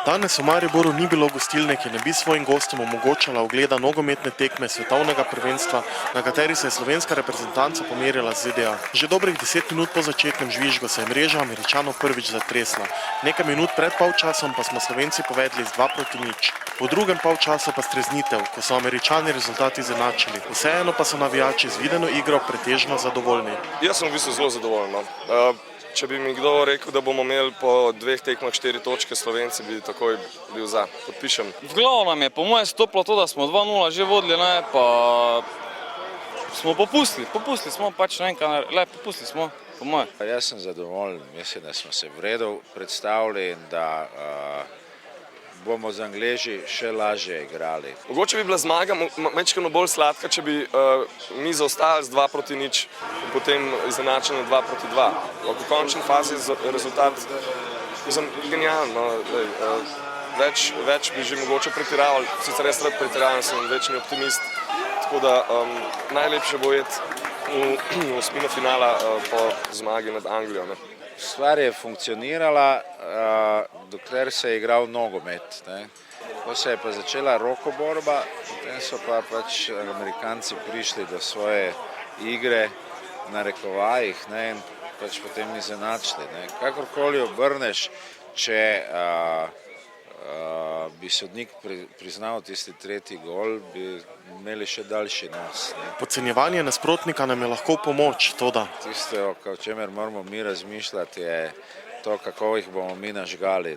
Danes v Mariboru ni bilo gostilne, ki ne bi svojim gostom omogočala ogleda nogometne tekme svetovnega prvenstva, na kateri se je slovenska reprezentanca pomerila z ZDA. Že dobrih 10 minut po začetnem žvižgu se je mreža Američanov prvič zatresla. Nekaj minut pred polčasom pa smo Slovenci povedli z 2:0. V drugem polčasu pa streznitev, ko so Američani rezultati izenačili. Vseeno pa so navijači z videno igro pretežno zadovoljni. Jaz sem v bistvu zelo zadovoljen. Če bi mi kdo rekel, da bomo imeli po 2 tekmah 4 točke, Slovenci bi takoj bil za. Podpišem. V glavu nam je po moje stopilo to, da smo 2:0 že vodili, ne, pa smo popustili smo, pač ne vem kaj, le popustili smo, po moje. Jaz sem zadovoljen, mislim, da smo se v redu predstavili in da bomo z Angleži še lažje igrali. Mogoče bi bila zmaga majčkeno bolj sladka, če bi mi zaostali z 2:0 in potem izenačeno 2:2. V končni fazi je rezultat genijalen. Več bi že mogoče pretiravali, sicer res rad pretiravam, sem večni optimist, tako da najlepše bo iti v osmino finala po zmagi nad Anglijo. Ne. Stvar je funkcionirala, dokler se je igral nogomet. Ko se je pa začela rokoborba, potem so pa pač Amerikanci prišli do svoje igre na rekovajih in pač potem izenačili. Kakorkoli obrneš, če bi sodnik priznal tisti tretji gol, bi imeli še daljši nos. Podcenjevanje nasprotnika nam je lahko pomoč, toda. Tisto, o čemer moramo mi razmišljati, je to, kako jih bomo mi nažgali.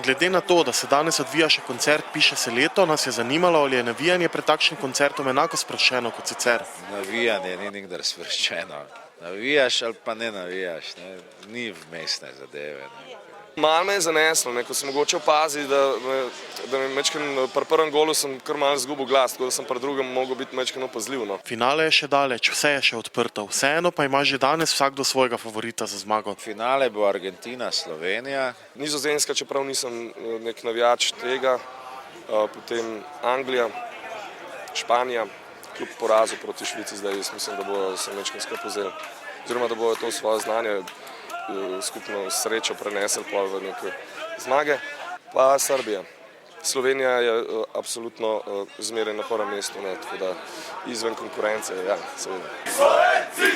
Glede na to, da se danes odvija še koncert Piše se leto, nas je zanimalo, ali je navijanje pred takšnim koncertom enako sproščeno kot sicer. Navijanje ni nikdar sproščeno. Navijaš ali pa ne navijaš, ni vmesne zadeve. Malo me je zaneslo, ko sem mogoče opazil, da pri prvem golu sem kar malo izgubil glas, tako da sem pri drugem mogel biti majčkeno opazljiv. Finale je še daleč, vse je še odprto, vseeno pa ima že danes vsakdo svojega favorita za zmago. Finale bo Argentina, Slovenija. Nizozemska, čeprav nisem nek navijač tega, potem Anglija, Španija, kljub porazu proti Švici zdaj, jaz mislim, da bodo se majčkeno skupaj vzeli, oziroma da bodo to svoje znanje skupno srečo prenesli v neke zmage, pa Srbija. Slovenija je absolutno zmeraj na prvem mestu, tako da izven konkurence, ja, seveda. Slovenci!